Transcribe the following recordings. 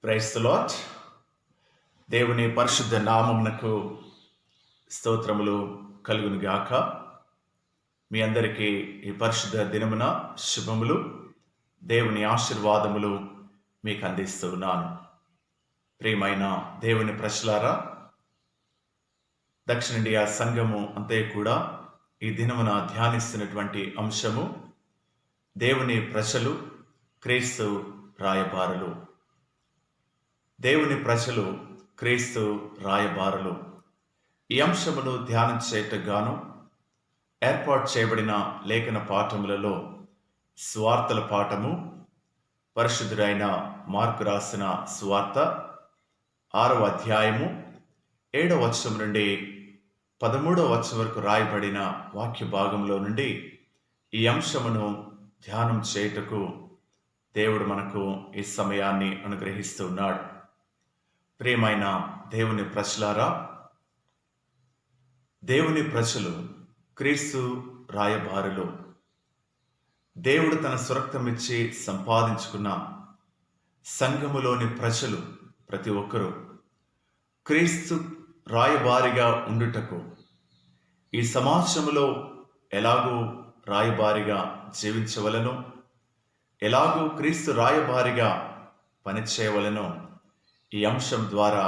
Praise the lord. దేవుని పరిశుద్ధ నామమునకు స్తోత్రములు కలుగును గాక. మీ అందరికీ ఈ పరిశుద్ధ దినమున శుభములు, దేవుని ఆశీర్వాదములు మీకు అందిస్తూ ఉన్నాను. ప్రియమైన దేవుని ప్రజలారా, దక్షిణ ఇండియా సంఘము అంతే కూడా ఈ దినమున ధ్యానిస్తున్నటువంటి అంశము దేవుని ప్రజలు, క్రీస్తు రాయబారులు. దేవుని ప్రజలు, క్రీస్తు రాయబారులు. ఈ అంశమును ధ్యానం చేయటగాను ఏర్పాటు చేయబడిన లేఖన పాఠములలో సువార్తల పాఠము, పరిశుద్ధుడైన మార్కు రాసిన సువార్త 6వ అధ్యాయము 7వ వచనం నుండి 13వ వచనం వరకు రాయబడిన వాక్య భాగంలో నుండి ఈ అంశమును ధ్యానం చేయుటకు దేవుడు మనకు ఈ సమయాన్ని అనుగ్రహిస్తూ ఉన్నాడు. ప్రియమైన దేవుని ప్రజలారా, దేవుని ప్రజలు, క్రీస్తు రాయబారులు. దేవుడు తన సురక్తమిచ్చి సంపాదించుకున్న సంఘములోని ప్రజలు ప్రతి ఒక్కరూ క్రీస్తు రాయబారిగా ఉండుటకు, ఈ సమాజంలో ఎలాగూ రాయబారిగా జీవించవలెనో, ఎలాగూ క్రీస్తు రాయబారిగా పనిచేయవలెనో ఈ అంశం ద్వారా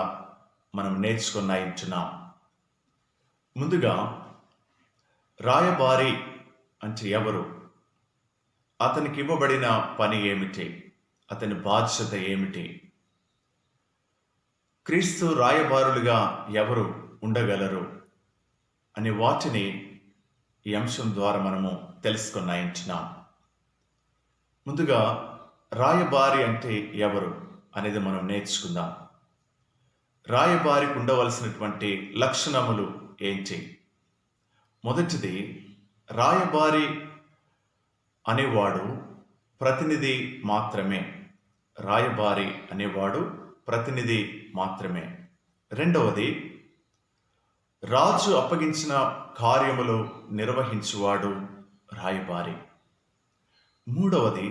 మనం నేర్చుకున్నాం. ముందుగా రాయబారి అంటే ఎవరు? అతనికి ఇవ్వబడిన పని ఏమిటి? అతని బాధ్యత ఏమిటి? క్రీస్తు రాయబారులుగా ఎవరు ఉండగలరు అనే వాటిని ఈ అంశం ద్వారా మనము తెలుసుకున్నాం. ముందుగా రాయబారి అంటే ఎవరు అనేది మనం నేర్చుకుందాం. రాయబారికి ఉండవలసినటువంటి లక్షణములు ఏంటి? మొదటిది, రాయబారి అనేవాడు ప్రతినిధి మాత్రమే. రాయబారి అనేవాడు ప్రతినిధి మాత్రమే. రెండవది, రాజు అప్పగించిన కార్యములు నిర్వహించువాడు రాయబారి. మూడవది,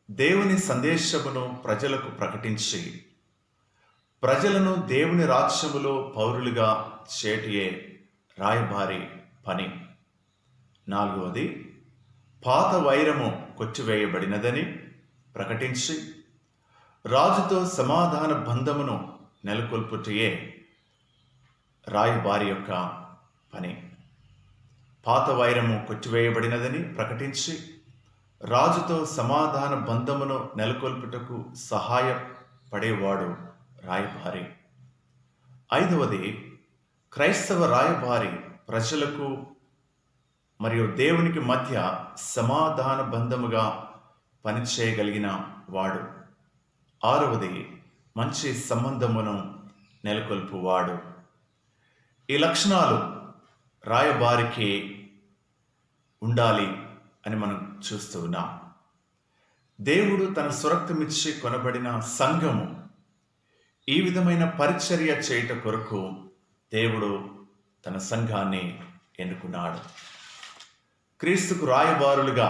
దేవుని సందేశమును ప్రజలకు ప్రకటించి ప్రజలను దేవుని రాజ్యములో పౌరులుగా చేటియే రాయబారి పని. నాలుగవది, పాత వైరము కొట్టివేయబడినదని ప్రకటించి రాజుతో సమాధాన బంధమును నెలకొల్పుటయే రాయబారి యొక్క పని. పాత వైరము కొట్టివేయబడినదని ప్రకటించి రాజుతో సమాధాన బంధమును నెలకొల్పుటకు సహాయపడేవాడు రాయబారి. ఐదవది, క్రైస్తవ రాయబారి ప్రజలకు మరియు దేవునికి మధ్య సమాధాన బంధముగా పనిచేయగలిగిన వాడు. ఆరవది, మంచి సంబంధమును నెలకొల్పువాడు. ఈ లక్షణాలు రాయబారికి ఉండాలి అని మనం చూస్తూ ఉన్నాం. దేవుడు తన సురక్తమిచ్చి కొనబడిన సంఘము ఈ విధమైన పరిచర్య చేయుట కొరకు దేవుడు తన సంఘాన్ని ఎన్నుకున్నాడు. క్రీస్తుకు రాయబారులుగా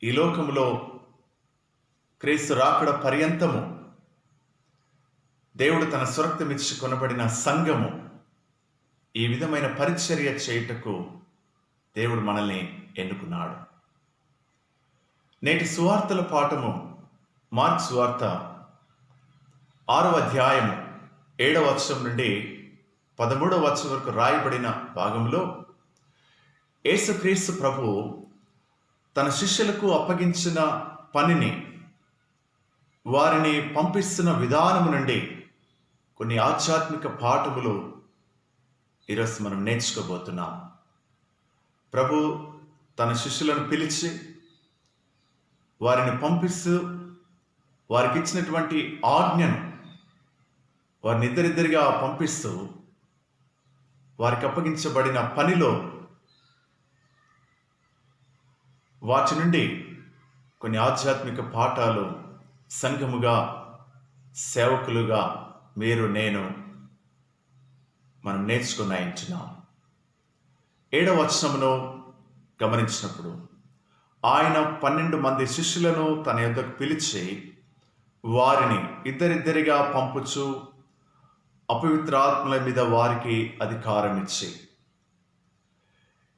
ఈ లోకములో క్రీస్తు రాకడ పర్యంతము దేవుడు తన సురక్తమిచ్చి కొనబడిన సంఘము ఈ విధమైన పరిచర్య చేయుటకు దేవుడు మనల్ని ఎన్నుకున్నాడు. నేటి సువార్తల పాఠము మార్కు సువార్త 6వ అధ్యాయము 7వ వచనం నుండి 13వ వచనం వరకు రాయబడిన భాగంలో యేసుక్రీస్తు ప్రభువు తన శిష్యులకు అప్పగించిన పనిని, వారిని పంపిస్తున్న విధానము నుండి కొన్ని ఆధ్యాత్మిక పాఠములు ఈరోజు మనం నేర్చుకోబోతున్నాం. ప్రభు తన శిష్యులను పిలిచి వారిని పంపిస్తూ వారికి ఇచ్చినటువంటి ఆజ్ఞను వారిని ఇద్దరిద్దరిగా పంపిస్తూ వారికి అప్పగించబడిన పనిలో వాటి నుండి కొన్ని ఆధ్యాత్మిక పాఠాలు సంఘముగా, సేవకులుగా మీరు నేను మనం నేర్చుకున్నాం. 7వ వచనమును గమనించినప్పుడు ఆయన 12 మంది శిష్యులను తన యొద్దకు పిలిచి వారిని ఇద్దరిద్దరిగా పంపుచు అపవిత్రాత్మల మీద వారికి అధికారం ఇచ్చి.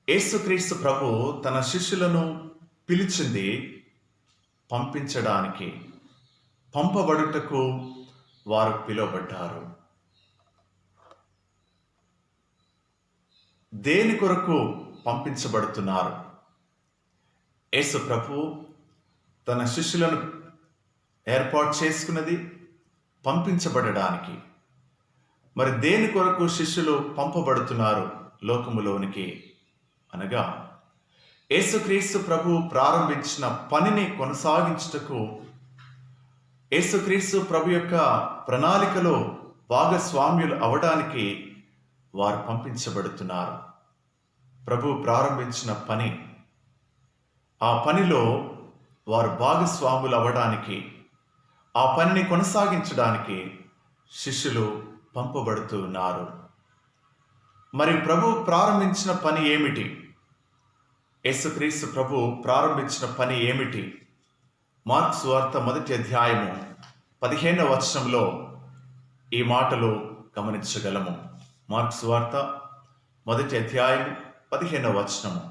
యేసుక్రీస్తు ప్రభు తన శిష్యులను పిలిచింది పంపించడానికి, పంపబడుటకు వారు పిలువబడ్డారు. దేని కొరకు పంపించబడుతున్నారు? యేసు ప్రభు తన శిష్యులను ఏర్పాటు చేసుకున్నది పంపించబడడానికి. మరి దేని కొరకు శిష్యులు పంపబడుతున్నారు లోకములోనికి అనగా, యేసుక్రీస్తు ప్రభు ప్రారంభించిన పనిని కొనసాగించుటకు, యేసుక్రీస్తు ప్రభు యొక్క ప్రణాళికలో భాగస్వామ్యులు అవడానికి వారు పంపించబడుతున్నారు. ప్రభు ప్రారంభించిన పని, ఆ పనిలో వారు భాగస్వాములు అవ్వడానికి, ఆ పనిని కొనసాగించడానికి శిష్యులు పంపబడుతూ ఉన్నారు. మరి ప్రభు ప్రారంభించిన పని ఏమిటి? యేసుక్రీస్తు ప్రభు ప్రారంభించిన పని ఏమిటి? మార్కు సువార్త 1వ అధ్యాయము 15వ వచనంలో ఈ మాటలు గమనించగలము. మార్కు సువార్త 1వ అధ్యాయం 15వ వచనము.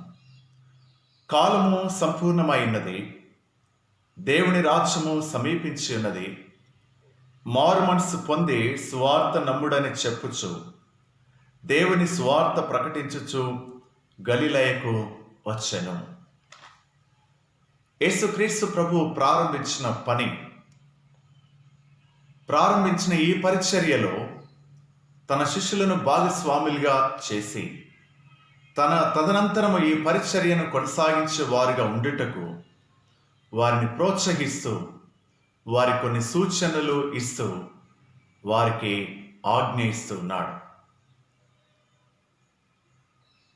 కాలము సంపూర్ణమైనది, దేవుని రాజ్యము సమీపించి ఉన్నది, మారు మనసు పొంది సువార్త నమ్ముడని చెప్పుచు దేవుని సువార్త ప్రకటించుచు గలిలయకు వచ్చెను. యేసుక్రీస్తు ప్రభు ప్రారంభించిన ఈ పరిచర్యలో తన శిష్యులను భాగస్వాములుగా చేసి, తదనంతరము ఈ పరిచర్యను కొనసాగించే వారిగా ఉండుటకు వారిని ప్రోత్సహిస్తూ, వారి కొన్ని సూచనలు ఇస్తూ, వారికి ఆజ్ఞ ఇస్తూ ఉన్నాడు.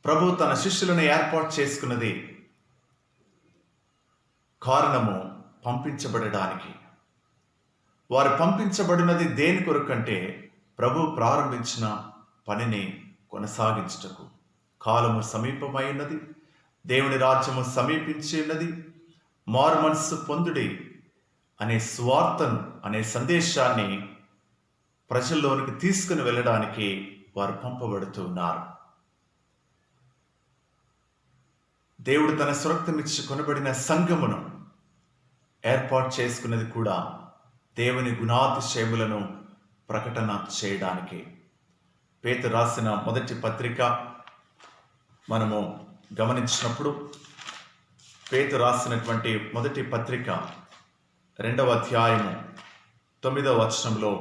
ప్రభు తన శిష్యులను ఏర్పాటు చేసుకున్నది కారణము పంపించబడడానికి. వారు పంపించబడినది దేని కొరకంటే, ప్రభు ప్రారంభించిన పనిని కొనసాగించుటకు. కాలము సమీపమై ఉన్నది, దేవుని రాజ్యము సమీపించి ఉన్నది, మారు మనస్సు పొందుడి అనే సువార్తను, అనే సందేశాన్ని ప్రజల్లోనికి తీసుకుని వెళ్ళడానికి వారు పంపబడుతూ ఉన్నారు. దేవుడు తన స్వరక్తమిచ్చి కొనబడిన సంఘమును ఏర్పాటు చేసుకున్నది కూడా దేవుని గుణాతిశయములను ప్రకటన చేయడానికి. పేతురు రాసిన మొదటి పత్రిక మనము గమనించినప్పుడు, పేతురు రాసినటువంటి మొదటి పత్రిక 2వ అధ్యాయము 9వ వచనంలో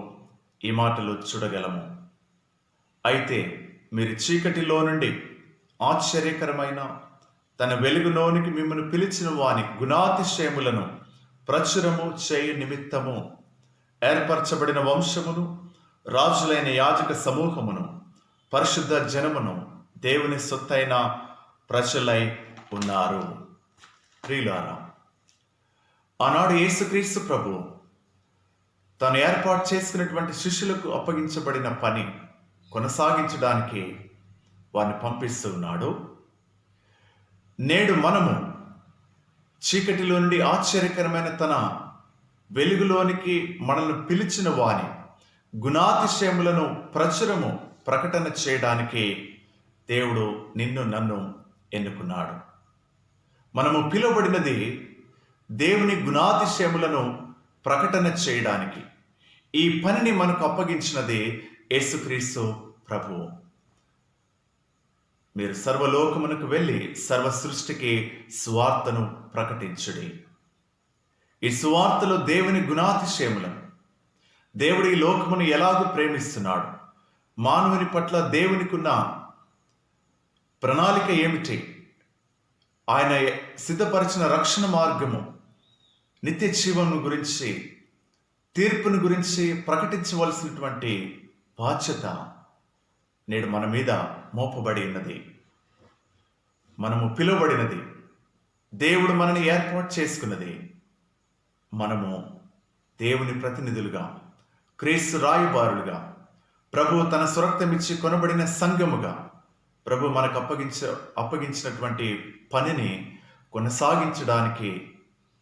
ఈ మాటలు చూడగలము. అయితే మీరు చీకటిలో నుండి ఆశ్చర్యకరమైన తన వెలుగులోనికి మిమ్మల్ని పిలిచిన వాని గుణాతిశయములను ప్రచురము చేయు నిమిత్తము ఏర్పరచబడిన వంశమును, రాజులైన యాజక సమూహమును, పరిశుద్ధ జనమును, దేవుని సొత్తైన ప్రజలై ఉన్నారు. ప్రియులారా, ఆనాడు యేసుక్రీస్తు ప్రభు తను ఏర్పాటు చేసుకున్నటువంటి శిష్యులకు అప్పగించబడిన పని కొనసాగించడానికి వారిని పంపిస్తూ ఉన్నాడు. నేడు మనము చీకటిలో నుండి ఆశ్చర్యకరమైన తన వెలుగులోనికి మనల్ని పిలిచిన వాని గుణాతిశయములను ప్రకటన చేయడానికి దేవుడు నిన్ను నన్ను ఎన్నుకున్నాడు. మనము పిలువబడినది దేవుని గుణాతిశయములను ప్రకటన చేయడానికి. ఈ పనిని మనకు అప్పగించినది యేసుక్రీస్తు ప్రభువు. మీరు సర్వలోకమునకు వెళ్ళి సర్వ సృష్టికి సువార్తను ప్రకటించుడి. ఈ సువార్తలో దేవుని గుణాతిశయములను, దేవుడు ఈ లోకమును ఎలాగూ ప్రేమిస్తున్నాడు, మానవుని పట్ల దేవునికున్న ప్రణాళిక ఏమిటి, ఆయన సిద్ధపరిచిన రక్షణ మార్గము, నిత్య జీవము గురించి, తీర్పును గురించి ప్రకటించవలసినటువంటి బాధ్యత నేడు మన మీద మోపబడి ఉన్నది. మనము పిలువబడినది, దేవుడు మనని ఏర్పాటు చేసుకున్నది. మనము దేవుని ప్రతినిధులుగా, క్రీస్తు రాయబారులుగా, ప్రభు తన స్వరక్తమిచ్చి కొనబడిన సంఘముగా, ప్రభు మనకు అప్పగించినటువంటి పనిని కొనసాగించడానికి,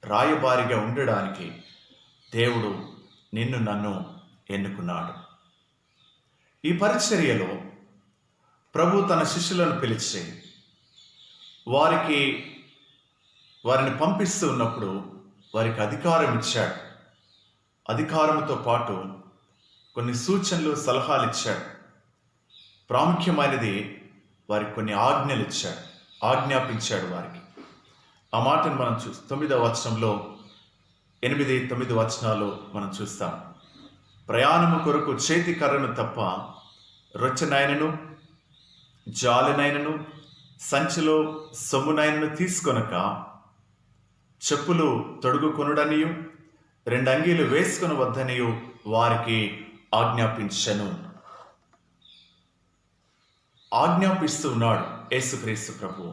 రాయబారిగా ఉండడానికి దేవుడు నిన్ను నన్ను ఎన్నుకున్నాడు. ఈ పరిచర్యలో ప్రభు తన శిష్యులను పిలిచి వారిని పంపిస్తూ ఉన్నప్పుడు వారికి అధికారం ఇచ్చాడు. అధికారంతో పాటు కొన్ని సూచనలు, సలహాలు ఇచ్చాడు. ప్రాముఖ్యమైనది వారికి కొన్ని ఆజ్ఞలు ఇచ్చాడు, ఆజ్ఞాపించాడు వారికి. ఆ మాటను మనం 9వ వచనంలో 8-9 వచనాలు మనం చూస్తాం. ప్రయాణము కొరకు చేతి కర్రను తప్ప రొచ్చెనైనను జాలినైనను సంచిలో సొమ్మునైనను తీసుకొనక చెప్పులు తొడుగుకొనుడనియు 2 అంగీలు వేసుకొని వద్దనియు వారికి ఆజ్ఞాపించెను. ఆజ్ఞాపిస్తూ ఉన్నాడు యేసుక్రీస్తు ప్రభువు.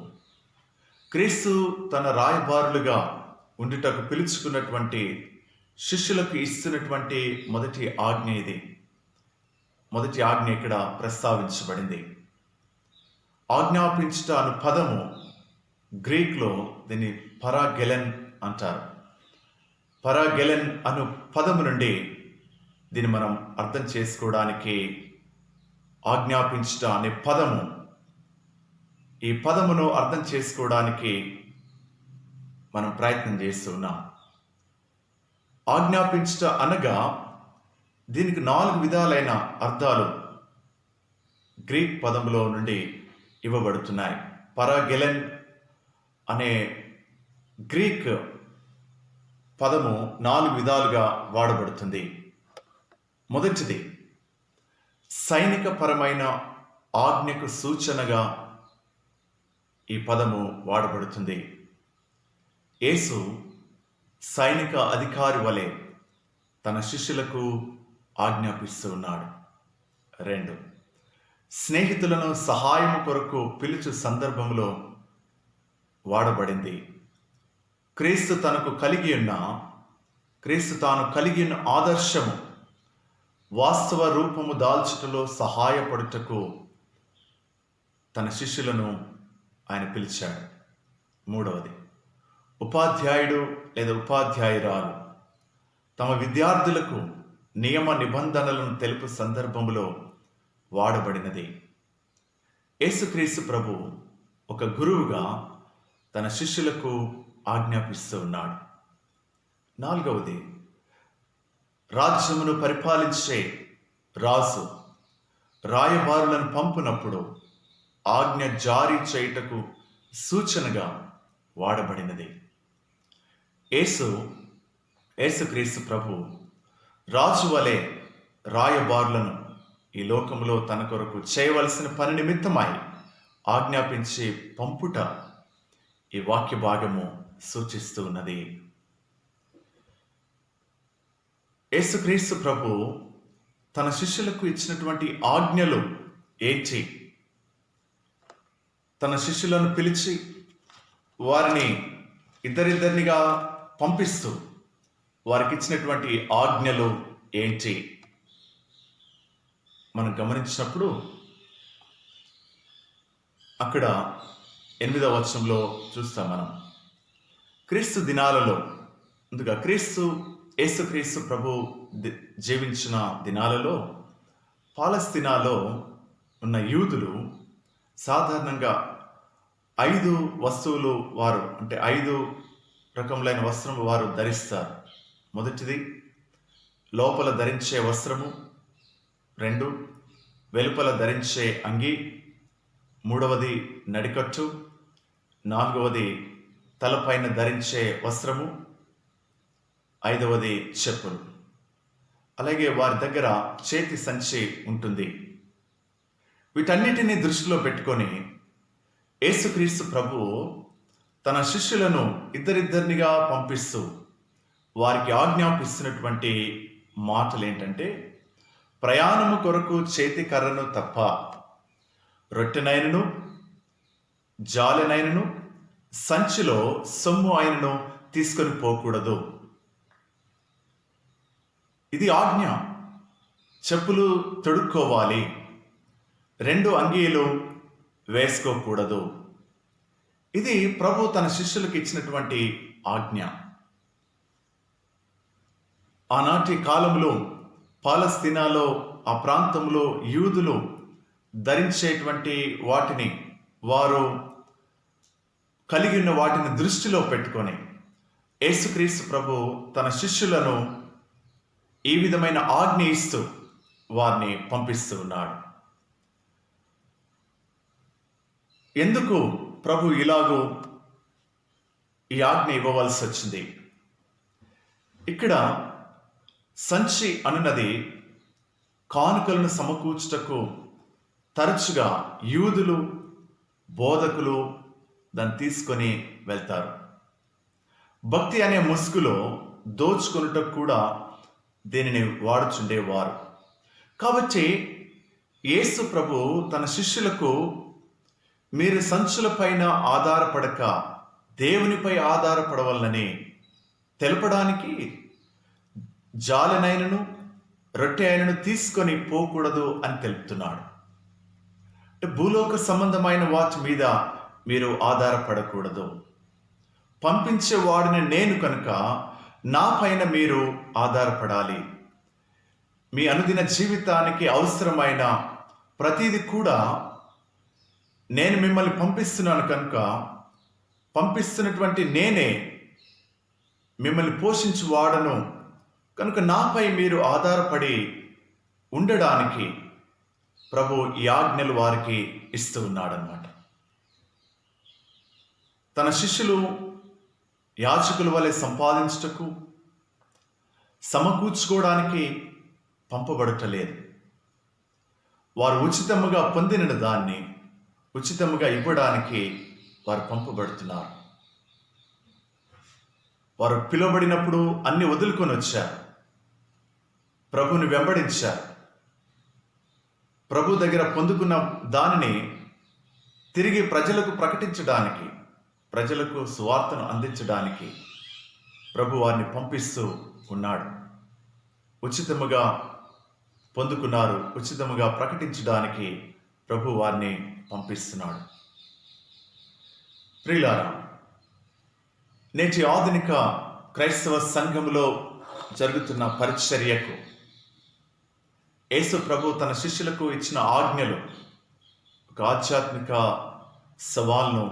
క్రీస్తు తన రాయబారులుగా ఉండుటకు పిలుచుకున్నటువంటి శిష్యులకు ఇస్తున్నటువంటి మొదటి ఆజ్ఞ ఇది. మొదటి ఆజ్ఞ ఇక్కడ ప్రస్తావించబడింది. ఆజ్ఞాపించుట అను పదము గ్రీక్లో దీన్ని పరాగెలెన్ అంటారు. పరాగెలెన్ అను పదము నుండి దీన్ని మనం అర్థం చేసుకోవడానికి ఆజ్ఞాపించుట అనే పదము, ఈ పదమును అర్థం చేసుకోవడానికి మనం ప్రయత్నం చేస్తున్నాం. ఆజ్ఞాపించుట అనగా దీనికి 4 విధాలైన అర్థాలు గ్రీక్ పదములో నుండి ఇవ్వబడుతున్నాయి. పరాగెలెన్ అనే గ్రీక్ పదము 4 విధాలుగా వాడబడుతుంది. మొదటిది సైనిక పరమైన ఆజ్ఞకు సూచనగా ఈ పదము వాడబడుతుంది. యేసు సైనిక అధికారి వలె తన శిష్యులకు ఆజ్ఞాపిస్తూ ఉన్నాడు. 2 స్నేహితులను సహాయము కొరకు పిలుచు సందర్భంలో వాడబడింది. క్రీస్తు తాను కలిగి ఉన్న ఆదర్శము వాస్తవ రూపము దాల్చుటలో సహాయపడుటకు తన శిష్యులను ఆయన పిలిచాడు. 3వది ఉపాధ్యాయుడు లేదా ఉపాధ్యాయురాలు తమ విద్యార్థులకు నియమ నిబంధనలను తెలుపు సందర్భంలో వాడబడినది. యేసుక్రీస్తు ప్రభు ఒక గురువుగా తన శిష్యులకు ఆజ్ఞాపిస్తూ ఉన్నాడు. 4వది రాజ్యమును పరిపాలించే రాజు రాయబారులను పంపునప్పుడు ఆజ్ఞ జారీ చేయుటకు సూచనగా వాడబడినది. యేసుక్రీస్తు ప్రభు రాజు వలె రాయబారులను ఈ లోకంలో తన కొరకు చేయవలసిన పని నిమిత్తమై ఆజ్ఞాపించి పంపుట ఈ వాక్య భాగము సూచిస్తూ ఉన్నది. యేసుక్రీస్తు ప్రభు తన శిష్యులకు ఇచ్చినటువంటి ఆజ్ఞలు ఏంటి? తన శిష్యులను పిలిచి వారిని ఇద్దరిద్దరినిగా పంపిస్తూ వారికి ఇచ్చినటువంటి ఆజ్ఞలు ఏంటి మనం గమనించినప్పుడు అక్కడ 8వ వచనంలో చూస్తాం మనం. క్రీస్తు దినాలలో, ముందుగా యేసుక్రీస్తు ప్రభు జీవించిన దినాలలో పాలస్తీనాలో ఉన్న యూదులు సాధారణంగా 5 వస్తువులు వారు, అంటే 5 రకములైన వస్త్రము వారు ధరిస్తారు. మొదటిది లోపల ధరించే వస్త్రము, 2 వెలుపల ధరించే అంగి, 3వది నడికట్టు, 4వది తలపైన ధరించే వస్త్రము, 5వది చెప్పులు. అలాగే వారి దగ్గర చేతి సంచి ఉంటుంది. వీటన్నిటినీ దృష్టిలో పెట్టుకొని యేసుక్రీస్తు ప్రభువు తన శిష్యులను ఇద్దరిద్దరినిగా పంపిస్తూ వారికి ఆజ్ఞాపిస్తున్నటువంటి మాటలు ఏంటంటే, ప్రయాణము కొరకు చేతి కర్రను తప్ప రొట్టెనైనను జాలెనైనను సంచిలో సొమ్ము అయినను తీసుకొని పోకూడదు. ఇది ఆజ్ఞ. చెప్పులు తొడుక్కోవాలి, 2 అంగీలు వేసుకోకూడదు. ఇది ప్రభు తన శిష్యులకు ఇచ్చినటువంటి ఆజ్ఞ. ఆనాటి కాలంలో పాలస్తీనాలో ఆ ప్రాంతంలో యూదులు ధరించేటువంటి వాటిని వారు కలిగి ఉన్న వాటిని దృష్టిలో పెట్టుకొని యేసుక్రీస్తు ప్రభు తన శిష్యులను ఈ విధమైన ఆజ్ఞ ఇస్తూ వారిని పంపిస్తూ ఉన్నాడు. ఎందుకు ప్రభు ఇలాగూ ఈ ఆజ్ఞ ఇవ్వవలసి వచ్చింది? ఇక్కడ సంచి అనున్నది కానుకలను సమకూర్చుటకు తరచుగా యూదులు బోధకులు దాన్ని తీసుకొని వెళ్తారు. భక్తి అనే ముసుగులో దోచుకొనుటకు కూడా దీనిని వాడుచుండేవారు. కాబట్టి యేసు ప్రభు తన శిష్యులకు మీరు సంచులపైన ఆధారపడక దేవునిపై ఆధారపడవలనని తెలపడానికి జాలెనైనను రొట్టె అయినను తీసుకొని పోకూడదు అని తెలుపుతున్నాడు. అంటే భూలోక సంబంధమైన వాటి మీద మీరు ఆధారపడకూడదు. పంపించేవాడిని నేను కనుక నా పైన మీరు ఆధారపడాలి. మీ అనుదిన జీవితానికి అవసరమైన ప్రతిదీ కూడా నేను మిమ్మల్ని పంపిస్తున్నాను కనుక పంపిస్తున్నటువంటి నేనే మిమ్మల్ని పోషించువాడను కనుక నాపై మీరు ఆధారపడి ఉండడానికి ప్రభు ఈ ఆజ్ఞలు వారికి ఇస్తూ ఉన్నాడన్నమాట. తన శిష్యులు యాజకుల వలె సంపాదించుటకు సమకూర్చుకోవడానికి పంపబడటలేదు. వారు ఉచితముగా పొందిన దాన్ని ఉచితముగా ఇవ్వడానికి వారు పంపబడుతున్నారు. వారు పిలువబడినప్పుడు అన్ని వదులుకొని వచ్చారు, ప్రభుని వెంబడించారు. ప్రభు దగ్గర పొందుకున్న దానిని తిరిగి ప్రజలకు ప్రకటించడానికి, ప్రజలకు సువార్తను అందించడానికి ప్రభు వారిని పంపిస్తూ ఉన్నాడు. ఉచితముగా పొందుకున్నారు, ఉచితముగా ప్రకటించడానికి ప్రభు వారిని పంపిస్తున్నాడు. ప్రియులారా, నేటి ఆధునిక క్రైస్తవ సంఘములో జరుగుతున్న పరిచర్యకు యేసు ప్రభు తన శిష్యులకు ఇచ్చిన ఆజ్ఞలు ఒక ఆధ్యాత్మిక సవాల్ను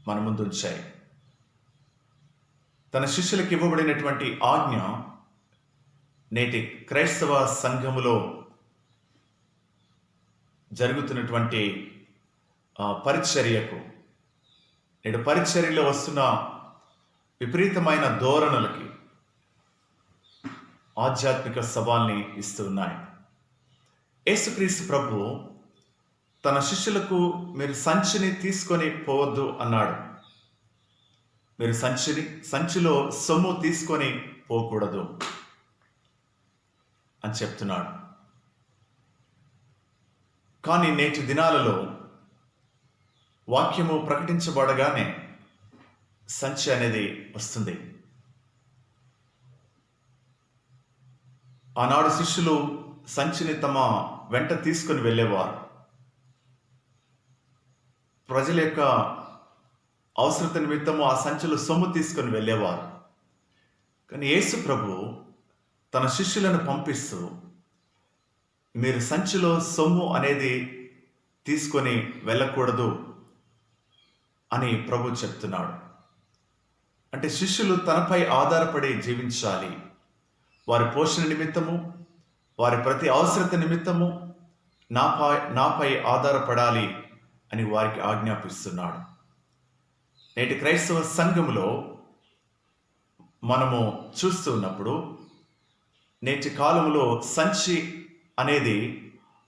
మన ముందు ఉంచాయి. తన శిష్యులకు ఇవ్వబడినటువంటి ఆజ్ఞ నేటి క్రైస్తవ సంఘములో జరుగుతున్నటువంటి పరిచర్యకు, నేటి పరిచర్యలో వస్తున్న విపరీతమైన ధోరణులకి ఆధ్యాత్మిక సవాల్ని ఇస్తున్నాయి. యేసుక్రీస్తు ప్రభు తన శిష్యులకు మీరు సంచిని తీసుకొని పోవద్దు అన్నాడు. మీరు సంచిలో సొమ్ము తీసుకొని పోకూడదు అని చెప్తున్నాడు. కానీ నేటి దినాలలో వాక్యము ప్రకటించబడగానే సంచి అనేది వస్తుంది. ఆనాడు శిష్యులు సంచిని తమ వెంట తీసుకొని వెళ్ళేవారు. ప్రజల యొక్క అవసరత నిమిత్తము ఆ సంచిలో సొమ్ము తీసుకొని వెళ్ళేవారు. కానీ యేసు ప్రభు తన శిష్యులను పంపిస్తూ మీరు సంచిలో సొమ్ము అనేది తీసుకొని వెళ్ళకూడదు అని ప్రభు చెప్తున్నాడు. అంటే శిష్యులు తనపై ఆధారపడి జీవించాలి. వారి పోషణ నిమిత్తము, వారి ప్రతి అవసరత నిమిత్తము నాపై ఆధారపడాలి అని వారికి ఆజ్ఞాపిస్తున్నాడు. నేటి క్రైస్తవ సంఘములో మనము చూస్తూ ఉన్నప్పుడు నేటి కాలంలో సంచి అనేది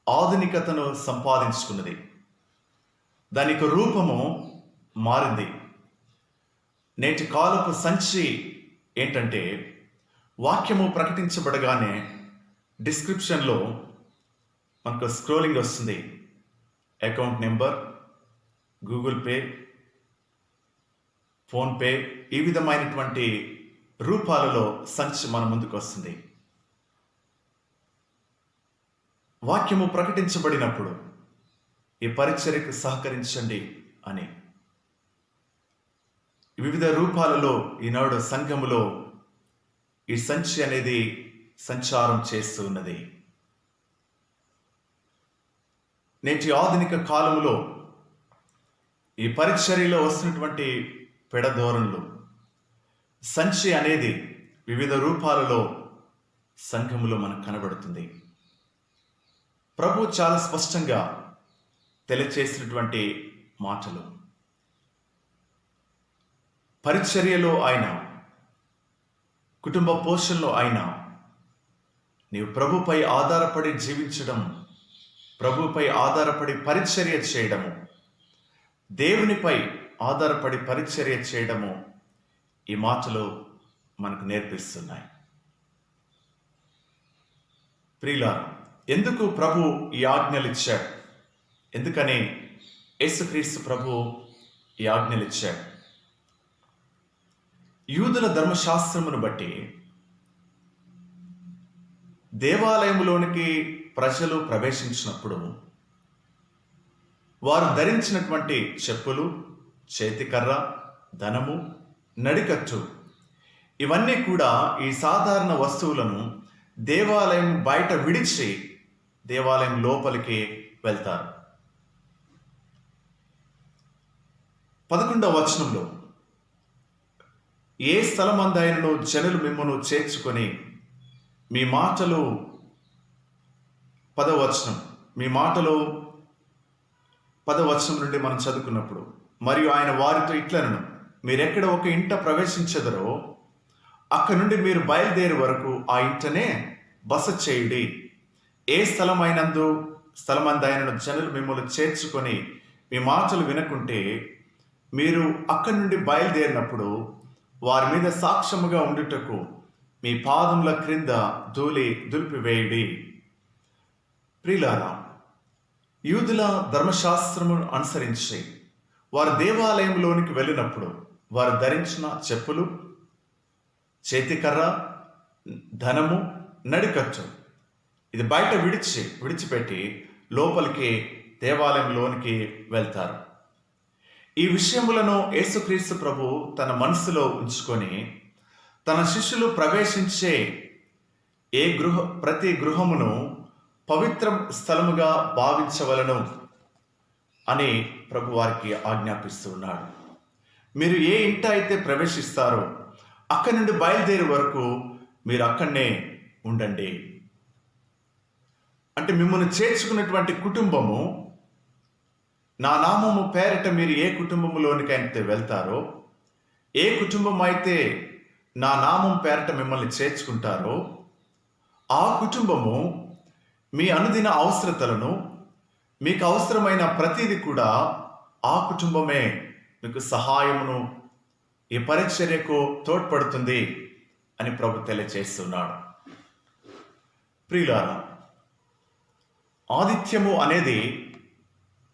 ఆధునికతను సంపాదించుకున్నది. దానికి రూపము మారింది. నేటి కాలపు సంచి ఏంటంటే, వాక్యము ప్రకటించబడగానే డిస్క్రిప్షన్లో మనకు స్క్రోలింగ్ వస్తుంది. Account number, Google pay, PhonePe, ఈ విధమైనటువంటి రూపాలలో సంచి మన ముందుకు వస్తుంది. వాక్యము ప్రకటించబడినప్పుడు ఈ పరిచర్యకు సహకరించండి అని వివిధ రూపాలలో ఈనాడు సంఘములో ఈ సంచి అనేది సంచారం చేస్తూ ఉన్నది. నేటి ఆధునిక కాలంలో ఈ పరిచర్యలో వస్తున్నటువంటి పెడధోరణులు, సంచి అనేది వివిధ రూపాలలో సంఘములో మనకు కనబడుతుంది. ప్రభు చాలా స్పష్టంగా తెలియచేసినటువంటి మాటలు. పరిచర్యలో ఆయన, కుటుంబ పోషణలో ఆయన, నీవు ప్రభుపై ఆధారపడి జీవించడం, ప్రభుపై ఆధారపడి పరిచర్య చేయడము, దేవునిపై ఆధారపడి పరిచర్య చేయడము ఈ మాటలు మనకు నేర్పిస్తున్నాయి. ప్రియులారా, ఎందుకు ప్రభు ఈ ఆజ్ఞలు ఇచ్చాడు? ఎందుకని యేసుక్రీస్తు ప్రభు ఈ ఆజ్ఞలు ఇచ్చాడు? యూదుల ధర్మశాస్త్రమును బట్టి దేవాలయంలోనికి ప్రజలు ప్రవేశించినప్పుడు వారు ధరించినటువంటి చెప్పులు, చేతికర్ర, ధనము, నడికట్టు ఇవన్నీ కూడా ఈ సాధారణ వస్తువులను దేవాలయం బయట విడిచి దేవాలయం లోపలికి వెళ్తారు. 11వ వచనంలో, ఏ స్థలమందైనను జనులు మిమ్మును చేర్చుకొని మీ మాటలు, 10వ వచనం, మీ మాటలు 10వ వచనం నుండి మనం చదువుకున్నప్పుడు, మరియు ఆయన వారితో ఇట్లనను, మీరెక్కడ ఒక ఇంట ప్రవేశించెదరో అక్కడి నుండి మీరు బయలుదేరే వరకు ఆ ఇంటనే బస చేయుడి. ఏ స్థలమందైనను జనులు మిమ్మల్ని చేర్చుకొని మీ మాటలు వినకుంటే మీరు అక్కడి నుండి బయలుదేరినప్పుడు వారి మీద సాక్ష్యముగా ఉండుటకు మీ పాదముల క్రింద దులిపివేయుడి. ప్రియులారా, యూదుల ధర్మశాస్త్రమును అనుసరించి వారు దేవాలయంలోనికి వెళ్ళినప్పుడు వారు ధరించిన చెప్పులు, చేతికర్ర, ధనము, నడికట్టు ఇది బయట విడిచిపెట్టి లోపలికి దేవాలయంలోనికి వెళ్తారు. ఈ విషయములను యేసుక్రీస్తు ప్రభు తన మనసులో ఉంచుకొని తన శిష్యులు ప్రవేశించే ప్రతి గృహమును పవిత్ర స్థలముగా భావించవలను అని ప్రభు వారికి ఆజ్ఞాపిస్తూ ఉన్నాడు. మీరు ఏ ఇంట అయితే ప్రవేశిస్తారో అక్కడి నుండి బయలుదేరే వరకు మీరు అక్కడనే ఉండండి. అంటే మిమ్మల్ని చేర్చుకున్నటువంటి కుటుంబము, నా నామము పేరిట మీరు ఏ కుటుంబంలోనికైతే వెళ్తారో, ఏ కుటుంబం అయితే నా నామం పేరిట మిమ్మల్ని చేర్చుకుంటారో ఆ కుటుంబము మీ అనుదిన అవసరతలను, మీకు అవసరమైన ప్రతిదీ కూడా ఆ కుటుంబమే మీకు సహాయమును, ఈ పరిచర్యకు తోడ్పడుతుంది అని ప్రభు తెలియచేస్తున్నాడు. ప్రియులారా, ఆతిథ్యము అనేది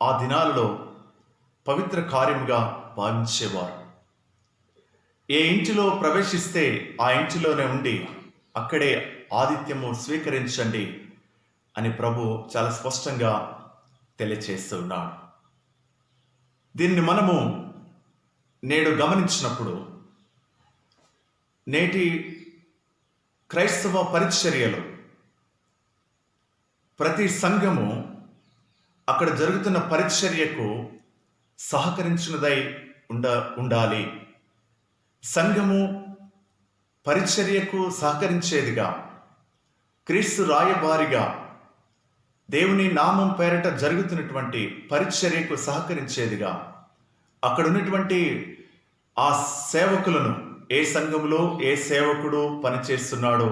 ఆ దినాలలో పవిత్ర కార్యముగా భావించేవారు. ఏ ఇంటిలో ప్రవేశిస్తే ఆ ఇంటిలోనే ఉండి అక్కడే ఆతిథ్యము స్వీకరించండి అని ప్రభు చాలా స్పష్టంగా తెలియచేస్తూ ఉన్నాడు. దీన్ని మనము నేడు గమనించినప్పుడు నేటి క్రైస్తవ పరిచర్యలో ప్రతి సంఘము అక్కడ జరుగుతున్న పరిచర్యకు సహకరించినదై ఉండాలి. సంఘము పరిచర్యకు సహకరించేదిగా, క్రీస్తు రాయబారిగా దేవుని నామం పేరిట జరుగుతున్నటువంటి పరిచర్యకు సహకరించేదిగా అక్కడ ఉన్నటువంటి ఆ సేవకులను, ఏ సంఘములో ఏ సేవకుడు పనిచేస్తున్నాడో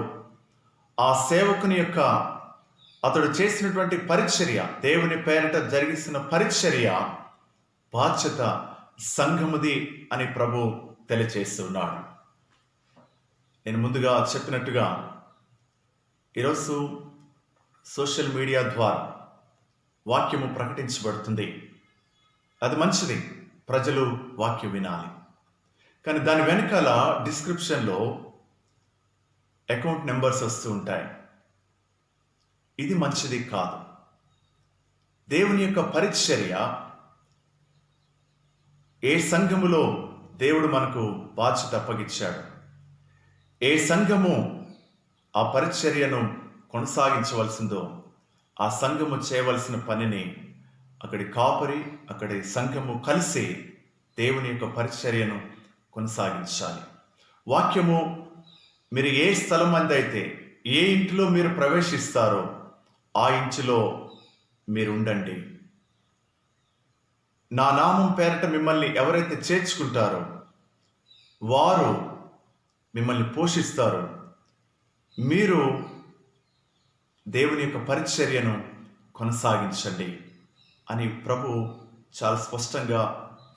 ఆ సేవకుని యొక్క అతడు చేసినటువంటి పరిచర్య, దేవుని పేరిట జరిగిస్తున్న పరిచర్య బాధ్యత సంఘముది అని ప్రభు తెలియచేస్తున్నాడు. నేను ముందుగా చెప్పినట్టుగా ఈరోజు సోషల్ మీడియా ద్వారా వాక్యము ప్రకటించబడుతుంది. అది మంచిది, ప్రజలు వాక్యం వినాలి. కానీ దాని వెనకాల డిస్క్రిప్షన్లో అకౌంట్ నెంబర్స్ వస్తూ ఉంటాయి. ఇది మంచిది కాదు. దేవుని యొక్క పరిచర్య, ఏ సంఘములో దేవుడు మనకు బాధ్యత అప్పగించాడు, ఏ సంఘము ఆ పరిచర్యను కొనసాగించవలసిందో ఆ సంఘము చేయవలసిన పనిని అక్కడి కాపరి అక్కడి సంఘము కలిసి దేవుని యొక్క పరిచర్యను కొనసాగించాలి. వాక్యము మీరు ఏ స్థలం అందైతే ఏ ఇంటిలో మీరు ప్రవేశిస్తారో ఆ ఇంటిలో మీరు ఉండండి. నా నామం పేరట మిమ్మల్ని ఎవరైతే చేర్చుకుంటారో వారు మిమ్మల్ని పోషిస్తారు. మీరు దేవుని యొక్క పరిచర్యను కొనసాగించండి అని ప్రభు చాలా స్పష్టంగా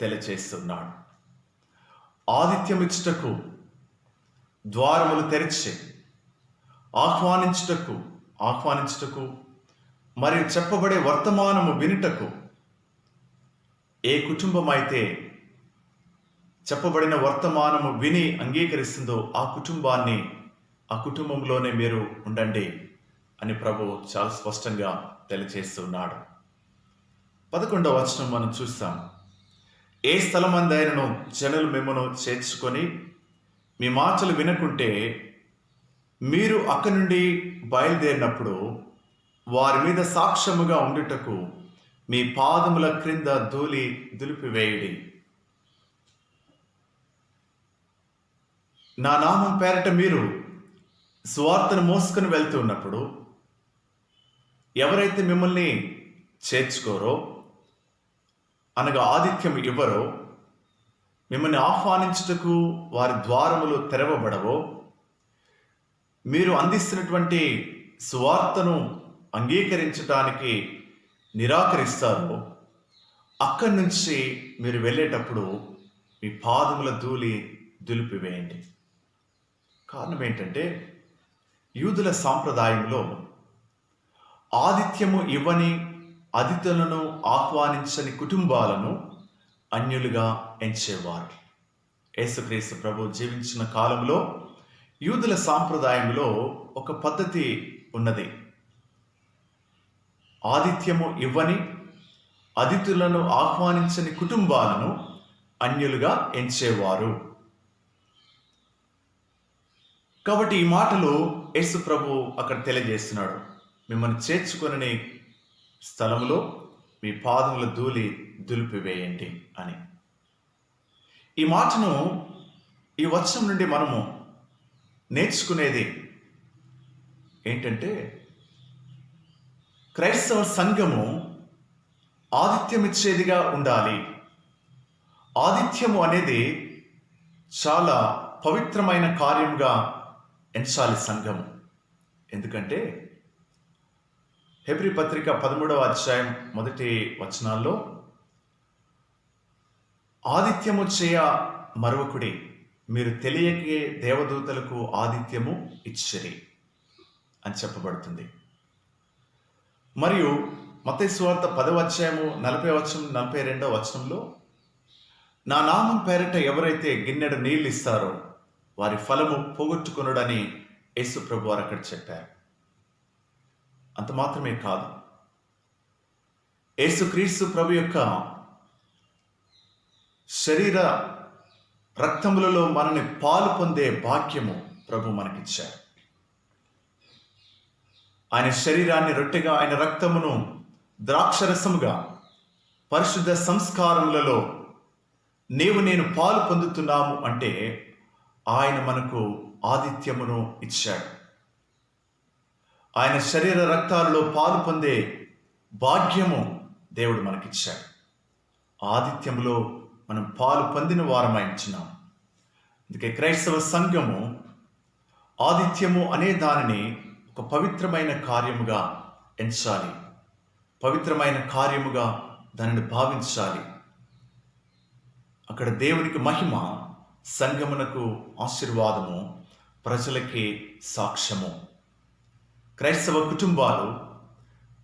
తెలియజేస్తున్నాడు. ఆతిథ్యమిచ్చుటకు ద్వారములు తెరిచి ఆహ్వానించుటకు మరియు చెప్పబడే వర్తమానము వినుటకు ఏ కుటుంబం అయితే చెప్పబడిన వర్తమానము విని అంగీకరిస్తుందో ఆ కుటుంబంలోనే మీరు ఉండండి అని ప్రభు చాలా స్పష్టంగా తెలియజేస్తున్నాడు. 11వ వచనం మనం చూస్తాం. ఏ స్థలమందైనను జనులు మిమ్మను చేర్చుకొని మీ మాటలు వినకుంటే మీరు అక్కడి నుండి బయలుదేరినప్పుడు వారి మీద సాక్ష్యముగా ఉండుటకు మీ పాదముల క్రింద ధూళి దులిపివేయుడి. నా నామం పేరట మీరు సువార్తను మోసుకొని వెళ్తూ ఉన్నప్పుడు ఎవరైతే మిమ్మల్ని చేర్చుకోరో అనగా ఆతిథ్యం ఇవ్వరో, మిమ్మల్ని ఆహ్వానించుటకు వారి ద్వారములు తెరవబడవో, మీరు అందిస్తున్నటువంటి సువార్తను అంగీకరించడానికి నిరాకరిస్తారో, అక్కడి నుంచి మీరు వెళ్ళేటప్పుడు మీ పాదముల ధూళి దులిపివేయండి. కారణం ఏంటంటే యూదుల సాంప్రదాయంలో ఆతిథ్యము ఇవ్వని, అతిథులను ఆహ్వానించని కుటుంబాలను అన్యులుగా ఎంచేవారు. యేసుక్రీస్తు ప్రభు జీవించిన కాలంలో యూదుల సాంప్రదాయంలో ఒక పద్ధతి ఉన్నది. ఆతిథ్యము ఇవ్వని, అతిథులను ఆహ్వానించని కుటుంబాలను అన్యులుగా ఎంచేవారు. కాబట్టి ఈ మాటలు యేసు ప్రభు అక్కడ తెలియజేస్తున్నాడు. మిమ్మల్ని చేర్చుకొనని స్థలములో మీ పాదముల ధూళి దులిపివేయండి అని. ఈ మాటను ఈ వచనం నుండి మనము నేర్చుకునేది ఏంటంటే, క్రైస్తవ సంఘము ఆతిథ్యమిచ్చేదిగా ఉండాలి. ఆతిథ్యము అనేది చాలా పవిత్రమైన కార్యముగా ఎంచాలి సంఘము. ఎందుకంటే హెబ్రీ పత్రిక 13వ అధ్యాయం 1 వచనాల్లో ఆతిథ్యము చేయ మరొకడి, మీరు తెలియకే దేవదూతలకు ఆతిథ్యము ఇచ్చిరి అని చెప్పబడుతుంది. మరియు మత్తయి సువార్త 10వ అధ్యాయము 40వ వచనం 42వ వచనంలో నా నామం పేరట ఎవరైతే గిన్నెడు నీళ్ళు ఇస్తారో వారి ఫలము పోగొట్టుకొనుడని యేసు ప్రభు వారు అక్కడ చెప్పారు. అంత మాత్రమే కాదు, యేసుక్రీస్తు ప్రభు యొక్క శరీర రక్తములలో మనని పాలు పొందే భాగ్యము ప్రభు మనకిచ్చారు. ఆయన శరీరాన్ని రొట్టెగా, ఆయన రక్తమును ద్రాక్షరసముగా పరిశుద్ధ సంస్కారములలో నీవు నేను పాలు పొందుతున్నాము అంటే ఆయన మనకు ఆతిథ్యమును ఇచ్చాడు. ఆయన శరీర రక్తాలలో పాలు పొందే భాగ్యము దేవుడు మనకిచ్చాడు. ఆతిథ్యములో మనం పాలు పొందిన వారమై ఉంటున్నాం. అందుకే క్రైస్తవ సంఘము ఆతిథ్యము అనే దానిని ఒక పవిత్రమైన కార్యముగా ఎంచాలి, పవిత్రమైన కార్యముగా దానిని భావించాలి. అక్కడ దేవునికి మహిమ, సంఘమునకు ఆశీర్వాదము, ప్రజలకి సాక్ష్యము. క్రైస్తవ కుటుంబాలు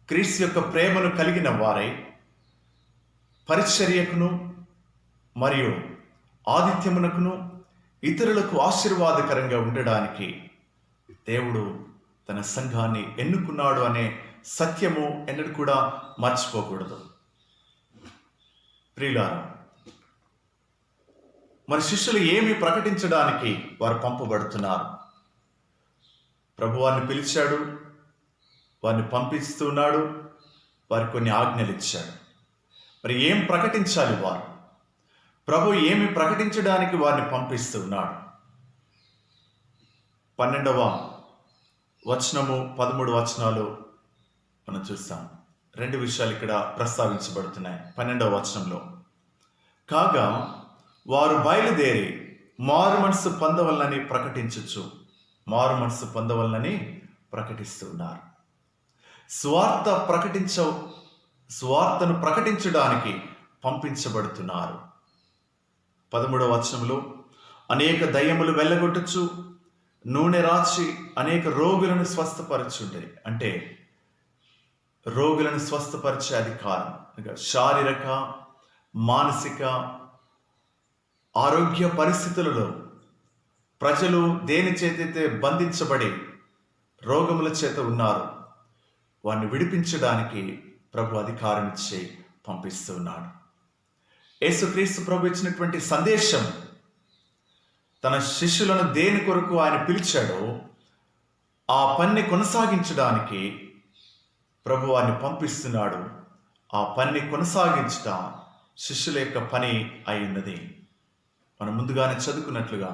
క్రీస్తు యొక్క ప్రేమను కలిగిన వారై పరిచర్యకును మరియు ఆతిథ్యమునకును ఇతరులకు ఆశీర్వాదకరంగా ఉండడానికి దేవుడు తన సంఘాన్ని ఎన్నుకున్నాడు అనే సత్యము ఎన్నడూ కూడా మర్చిపోకూడదు. ప్రియులారా, మన శిష్యులు ఏమి ప్రకటించడానికి వారు పంపబడుతున్నారు? ప్రభు వారిని పిలిచాడు, వారిని పంపిస్తున్నాడు, వారికి కొన్ని ఆజ్ఞలు ఇచ్చాడు. మరి ఏం ప్రకటించాలి వారు? ప్రభు ఏమి ప్రకటించడానికి వారిని పంపిస్తున్నాడు? 12వ వచనము 13 వచనాలు మనం చూస్తాం. 2 విషయాలు ఇక్కడ ప్రస్తావించబడుతున్నాయి. 12వ వచనంలో, కాగా వారు బయలుదేరి మారు మనసు పొందవలనని ప్రకటించచ్చు, మారు మనసు పొందవలనని ప్రకటిస్తున్నారు. సువార్తను ప్రకటించడానికి పంపించబడుతున్నారు. 13వ వచనంలో, అనేక దయ్యములు వెళ్ళగొట్టచ్చు, నూనె రాచి అనేక రోగులను స్వస్థపరచుండే, అంటే రోగులను స్వస్థపరిచే అధికారం, శారీరక మానసిక ఆరోగ్య పరిస్థితులలో ప్రజలు దేని చేతైతే బంధించబడి రోగముల చేత ఉన్నారు, వారిని విడిపించడానికి ప్రభు అధికారం ఇచ్చి పంపిస్తున్నాడు. యేసుక్రీస్తు ప్రభు ఇచ్చినటువంటి సందేశం, తన శిష్యులను దేని కొరకు ఆయన పిలిచాడో ఆ పనిని కొనసాగించడానికి ప్రభు వారిని పంపిస్తున్నాడు. ఆ పనిని కొనసాగించట శిష్యుల యొక్క పని అయి మనం ముందుగానే చదువుకున్నట్లుగా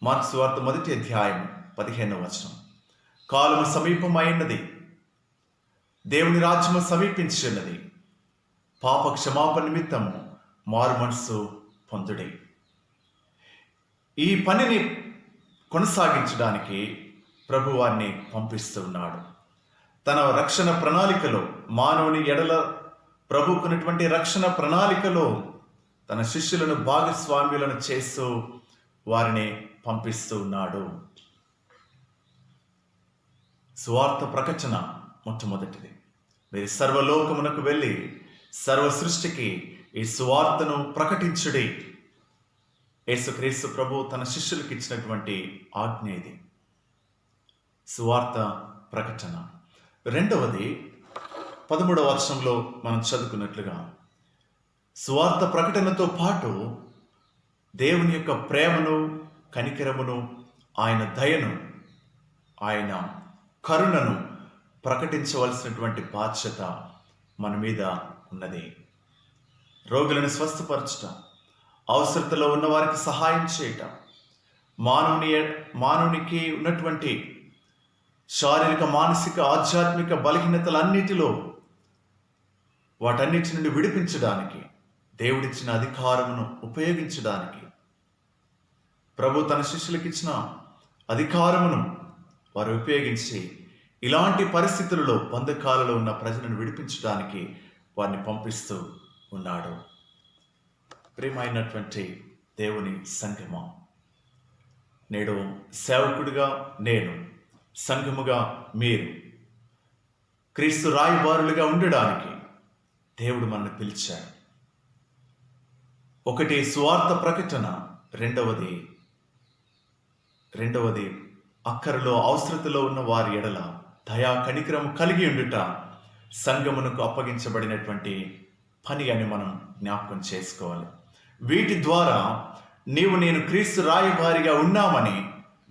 మార్కు సువార్త 1వ అధ్యాయం 15వ వచనం, కాలము సమీపమైనది, దేవుని రాజ్యము సమీపించినది, పాప క్షమాపణ నిమిత్తము మారు మనసు పొందుడి. ఈ పనిని కొనసాగించడానికి ప్రభు వారిని పంపిస్తున్నాడు. తన రక్షణ ప్రణాళికలో, మానవుని ఎడల ప్రభుకున్నటువంటి రక్షణ ప్రణాళికలో తన శిష్యులను భాగస్వామ్యులను చేస్తూ వారిని పంపిస్తూ ఉన్నాడు. సువార్త ప్రకటన మొట్టమొదటిది. మీరు సర్వలోకమునకు వెళ్ళి సర్వ సృష్టికి ఈ సువార్తను ప్రకటించుడి. యేసుక్రీస్తు ప్రభు తన శిష్యులకు ఇచ్చినటువంటి ఆజ్ఞ ఇది, సువార్త ప్రకటన. రెండవది 13వ వచనంలో మనం చదువుకున్నట్లుగా, సువార్త ప్రకటనతో పాటు దేవుని యొక్క ప్రేమను, కనికరమును, ఆయన దయను, ఆయన కరుణను ప్రకటించవలసినటువంటి బాధ్యత మన మీద ఉన్నది. రోగులను స్వస్థపరచటం, అవసరతలో ఉన్న వారికి సహాయం చేయటం, మానవునికి ఉన్నటువంటి శారీరక, మానసిక, ఆధ్యాత్మిక బలహీనతలన్నిటిలో వాటన్నిటి నుండి విడిపించడానికి, దేవుడిచ్చిన అధికారమును ఉపయోగించడానికి, ప్రభు తన శిష్యులకు ఇచ్చిన అధికారమును వారు ఉపయోగించి ఇలాంటి పరిస్థితులలో, బంధకాలలో ఉన్న ప్రజలను విడిపించడానికి వారిని పంపిస్తూ ఉన్నాడు. ప్రియమైనటువంటి దేవుని సంఘమా, నేడు సేవకుడిగా నేను, సంఘముగా మీరు క్రీస్తు రాయబారులుగా ఉండడానికి దేవుడు మనల్ని పిలిచాడు. ఒకటి సువార్త ప్రకటన, రెండవది అక్కరలో, అవసరతలో ఉన్న వారి ఎడల దయా కనికరము కలిగి ఉండుట సంఘమునకు అప్పగించబడినటువంటి పని అని మనం జ్ఞాపకం చేసుకోవాలి. వీటి ద్వారా నేను క్రీస్తు రాయబారిగా ఉన్నామని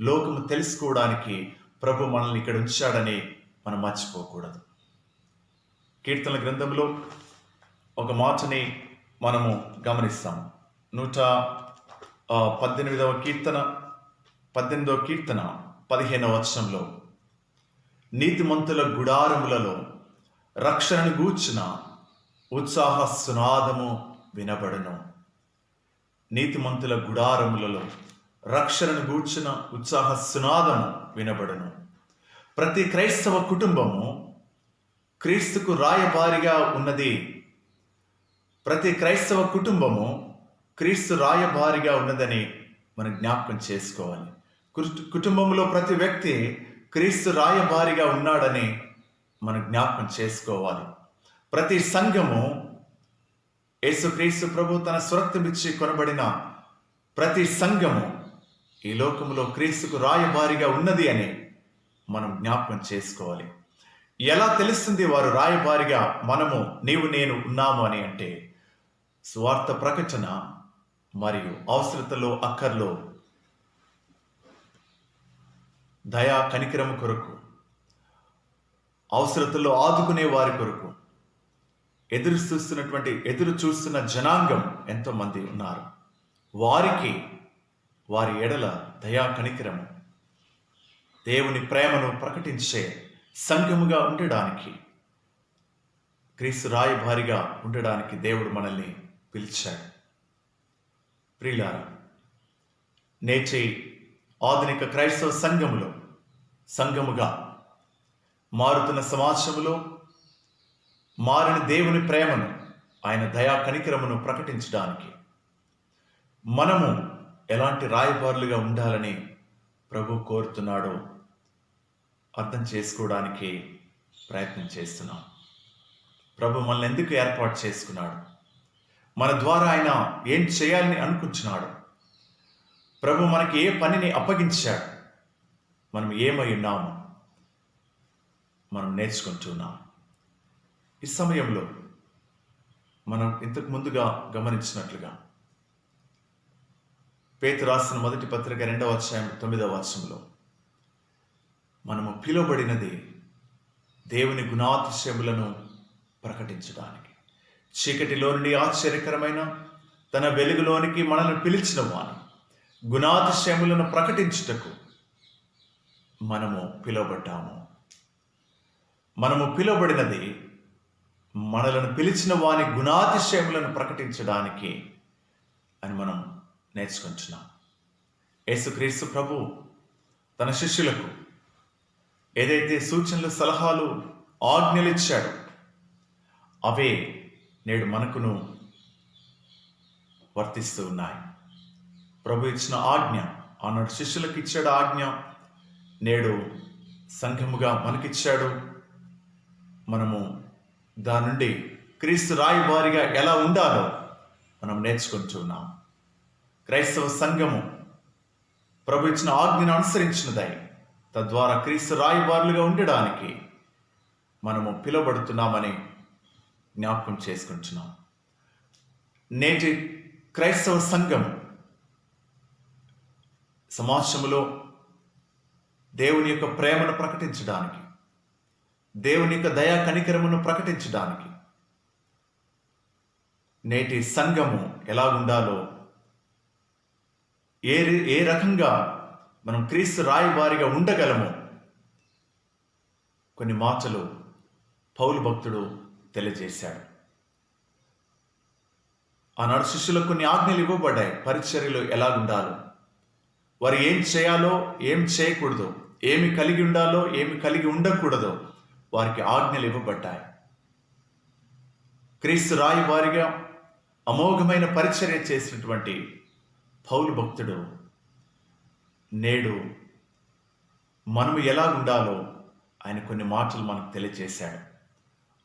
లోకము తెలుసుకోవడానికి ప్రభు మనల్ని ఇక్కడ ఉంచాడని మనం మర్చిపోకూడదు. కీర్తనల గ్రంథంలో ఒక మాటని మనము గమనిస్తాం. 118వ కీర్తన 15వ వచనంలో, నీతిమంతుల గుడారములలో రక్షణను గూర్చిన ఉత్సాహ సునాదము వినబడును. నీతిమంతుల గుడారములలో రక్షణను గూర్చిన ఉత్సాహ సునాదము వినబడును. ప్రతి క్రైస్తవ కుటుంబము క్రీస్తుకు రాయబారిగా ఉన్నది. ప్రతి క్రైస్తవ కుటుంబము క్రీస్తు రాయబారిగా ఉన్నదని మనం జ్ఞాపకం చేసుకోవాలి. కుటుంబంలో ప్రతి వ్యక్తి క్రీస్తు రాయబారిగా ఉన్నాడని మనం జ్ఞాపకం చేసుకోవాలి. ప్రతి సంఘము యేసుక్రీస్తు ప్రభు తన స్వరక్తమిచ్చి కొనబడిన ప్రతి సంఘము ఈ లోకములో క్రీస్తుకు రాయబారిగా ఉన్నది అని మనం జ్ఞాపకం చేసుకోవాలి. ఎలా తెలుస్తుంది వారు రాయబారిగా మనము, నేను ఉన్నాము అని అంటే, సువార్త ప్రకటన మరియు అవసరతలో, అక్కర్లో దయా కనికరము కొరకు, అవసరతలో ఆదుకునే వారి కొరకు ఎదురు చూస్తున్న జనాంగం ఎంతోమంది ఉన్నారు. వారికి వారి ఎడల దయా కనికరము, దేవుని ప్రేమను ప్రకటించే సంఘముగా ఉండడానికి, క్రీస్తు రాయబారిగా ఉండడానికి దేవుడు మనల్ని పిలిచాడు. ప్రియులారా, నేటి ఆధునిక క్రైస్తవ సంఘముగా మారుతున్న సమాజంలో మారిన దేవుని ప్రేమను, ఆయన దయా కనికరమును ప్రకటించడానికి మనము ఎలాంటి రాయబారులుగా ఉండాలని ప్రభు కోరుతున్నాడో అర్థం చేసుకోవడానికి ప్రయత్నం చేస్తున్నాం. ప్రభు మనల్ని ఎందుకు ఏర్పాటు చేసుకున్నాడు, మన ద్వారా ఆయన ఏం చేయాలని అనుకుంటున్నాడు, ప్రభు మనకి ఏ పనిని అప్పగించాడు, మనం ఏమై ఉన్నాము మనం నేర్చుకుంటున్నాం. ఈ సమయంలో మనం ఇంతకు ముందుగా గమనించినట్లుగా పేతురు రాసిన మొదటి పత్రిక 2వ అధ్యాయం 9వ వచనంలో మనము పిలువబడినది దేవుని గుణాతిశయములను ప్రకటించడానికి, చీకటిలో నుండి ఆశ్చర్యకరమైన తన వెలుగులోనికి మనల్ని పిలిచిన వాడు గుణాతిశయములను ప్రకటించుటకు మనము పిలువబడ్డాము. మనము పిలువబడినది మనలను పిలిచిన వాని గుణాతిశయములను ప్రకటించడానికి అని మనం నేర్చుకుంటున్నాం. యేసుక్రీస్తు ప్రభు తన శిష్యులకు ఏదైతే సూచనలు, సలహాలు, ఆజ్ఞలు ఇచ్చాడో అవే నేడు మనకును వర్తిస్తూ ఉన్నాయి. ప్రభు ఇచ్చిన ఆజ్ఞ, ఆనాడు శిష్యులకు ఇచ్చాడు ఆజ్ఞ, నేడు సంఘముగా మనకిచ్చాడు. మనము దాని నుండి క్రీస్తు రాయబారిగా ఎలా ఉండాలో మనం నేర్చుకుంటున్నాం. క్రైస్తవ సంఘము ప్రభు ఇచ్చిన ఆజ్ఞను అనుసరించినదై తద్వారా క్రీస్తు రాయబారులుగా ఉండడానికి మనము పిలువబడుతున్నామని జ్ఞాపకం చేసుకుంటున్నాం. నేటి క్రైస్తవ సంఘం సమాజంలో దేవుని యొక్క ప్రేమను ప్రకటించడానికి, దేవుని యొక్క దయా కనికరమును ప్రకటించడానికి, నేటి సంఘము ఎలా ఉండాలో, ఏ రకంగా మనం క్రీస్తు రాయబారిగా ఉండగలమో కొన్ని మాటలు పౌలు భక్తుడు తెలియజేశాడు. ఆనాడు శిష్యులకు కొన్ని ఆజ్ఞలు ఇవ్వబడ్డాయి. పరిచర్యలో ఎలా ఉండాలో, వారు ఏం చేయాలో, ఏం చేయకూడదో, ఏమి కలిగి ఉండాలో, ఏమి కలిగి ఉండకూడదో వారికి ఆజ్ఞలు ఇవ్వబడ్డాయి. క్రీస్తు రాయబారిగా అమోఘమైన పరిచర్య చేసినటువంటి పౌలు భక్తుడు నేడు మనము ఎలా ఉండాలో ఆయన కొన్ని మాటలు మనకు తెలియజేశాడు.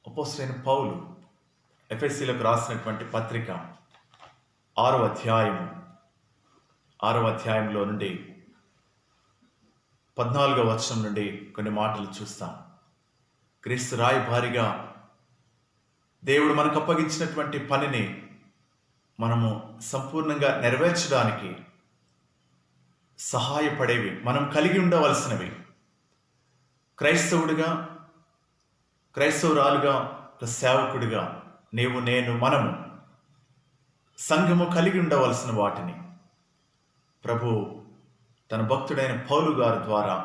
అపోస్తలుడైన పౌలు ఎఫెసీలకు రాసినటువంటి పత్రిక 6వ అధ్యాయంలో నుండి 14వ వచనం నుండి కొన్ని మాటలు చూస్తాం. క్రీస్తు రాయబారిగా దేవుడు మనకు అప్పగించినటువంటి పనిని మనము సంపూర్ణంగా నెరవేర్చడానికి సహాయపడేవి, మనం కలిగి ఉండవలసినవి. క్రైస్తవురాలుగా, సేవకుడిగా నీవు, నేను, మనము సంఘము కలిగి ఉండవలసిన వాటిని ప్రభు తన భక్తుడైన పౌలు గారి ద్వారా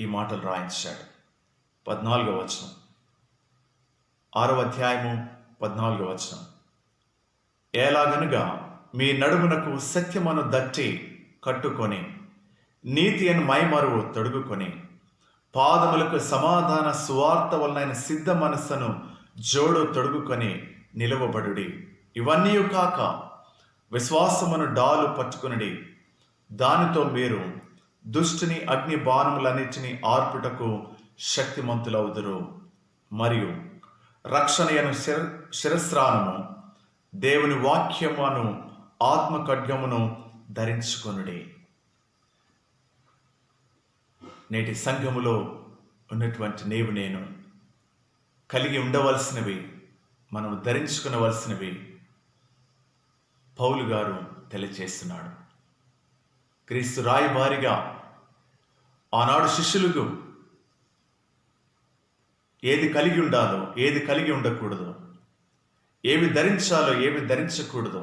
ఈ మాటలు రాయించాడు. 14వ వచనం, 6వ అధ్యాయము 14వ వచనం. ఎలాగనగా మీ నడుమునకు సత్యమును దట్టి కట్టుకొని, నీతి అని మైమరువు తొడుగుకొని, పాదములకు సమాధాన సువార్త వలన సిద్ధ మనస్సును జోడు తొడుగుకొని నిలువబడుడి. ఇవన్నీ కాక విశ్వాసమును డాలు పట్టుకునడి, దానితో మీరు దుష్టుని అగ్ని బాణములన్నిటినీ ఆర్పుటకు శక్తిమంతులవుదురు. మరియు రక్షణయను శిరస్త్రానము, దేవుని వాక్యమును ఆత్మ ఖడ్గమును ధరించుకొనుడి. నేటి సంఘములో ఉన్నటువంటి నీవు, నేను కలిగి ఉండవలసినవి, మనం ధరించుకునవలసినవి పౌలు గారు తెలియజేస్తున్నాడు. క్రీస్తు రాయబారిగా ఆనాడు శిష్యులకు ఏది కలిగి ఉండాలో, ఏది కలిగి ఉండకూడదు, ఏవి ధరించాలో, ఏవి ధరించకూడదు,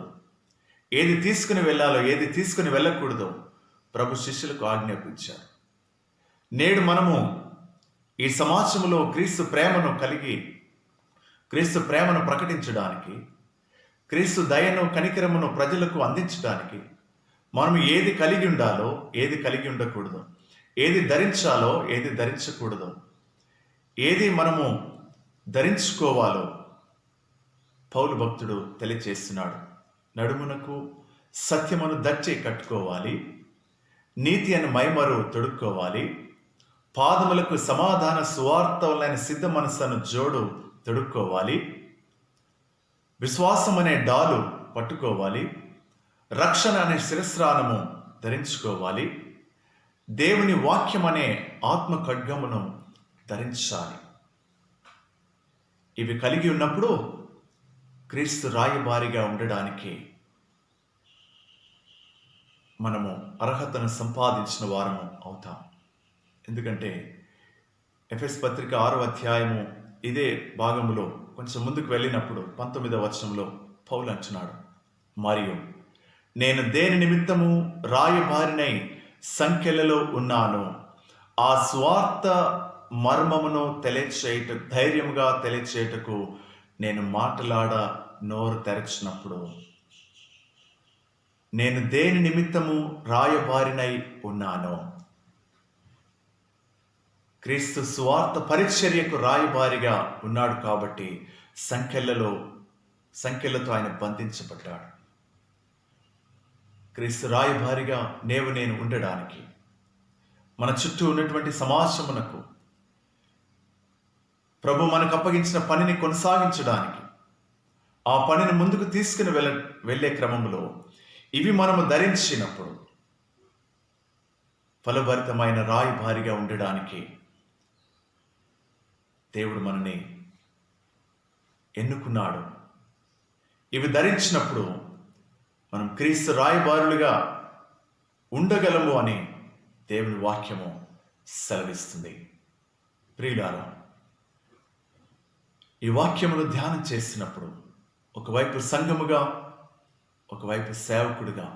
ఏది తీసుకుని వెళ్ళాలో, ఏది తీసుకుని వెళ్ళకూడదు ప్రభు శిష్యులకు ఆజ్ఞాపించారు. నేడు మనము ఈ సమాజంలో క్రీస్తు ప్రేమను కలిగి, క్రీస్తు ప్రేమను ప్రకటించడానికి, క్రీస్తు దయను కనికరమును ప్రజలకు అందించడానికి మనం ఏది కలిగి ఉండాలో, ఏది కలిగి ఉండకూడదు, ఏది ధరించాలో, ఏది ధరించకూడదు, ఏది మనము ధరించుకోవాలో పౌలు భక్తుడు తెలియచేస్తున్నాడు. నడుమునకు సత్యమును దచ్చి కట్టుకోవాలి, నీతి అని మైమరు తొడుక్కోవాలి, పాదములకు సమాధాన సువార్తలైన సిద్ధ మనస్సును జోడు తొడుక్కోవాలి, విశ్వాసం అనే డాలు పట్టుకోవాలి, రక్షణ అనే శిరస్త్రాణము ధరించుకోవాలి, దేవుని వాక్యం అనే ఆత్మ ఖడ్గమును ధరించాలి. ఇవి కలిగి ఉన్నప్పుడు క్రీస్తు రాయబారిగా ఉండడానికి మనము అర్హతను సంపాదించిన వారము అవుతాం. ఎందుకంటే ఎఫెస్ పత్రిక 6వ అధ్యాయము ఇదే భాగములో కొంచెం ముందుకు వెళ్ళినప్పుడు 19వ వచనంలో పౌలు అంటున్నాడు, మరియు నేను దేని నిమిత్తము రాయబారినై సంఖ్యలలో ఉన్నాను, ఆ స్వార్థ మర్మమును ధైర్యముగా తెలియచేయటకు నేను మాట్లాడ నోరు తెరచినప్పుడు, నేను దేని నిమిత్తము రాయబారినై ఉన్నానో, క్రీస్తు సువార్త పరిచర్యకు రాయబారిగా ఉన్నాడు కాబట్టి సంఖ్యలతో ఆయన బంధించబడ్డాడు. క్రీస్తు రాయబారిగా నేను ఉండడానికి, మన చుట్టూ ఉన్నటువంటి సమాజమునకు ప్రభు మనకు అప్పగించిన పనిని కొనసాగించడానికి, ఆ పనిని ముందుకు తీసుకుని వెళ్ళే క్రమంలో ఇవి మనము ధరించినప్పుడు ఫలభరితమైన రాయబారిగా ఉండడానికి దేవుడు మనని ఎన్నుకున్నాడు. ఇవి ధరించినప్పుడు మనం క్రీస్తు రాయబారులుగా ఉండగలము అని దేవుని వాక్యము సెలవిస్తుంది. ప్రియులారా, ఈ వాక్యమును ధ్యానం చేసినప్పుడు ఒకవైపు సంఘముగా, ఒకవైపు సేవకుడిగా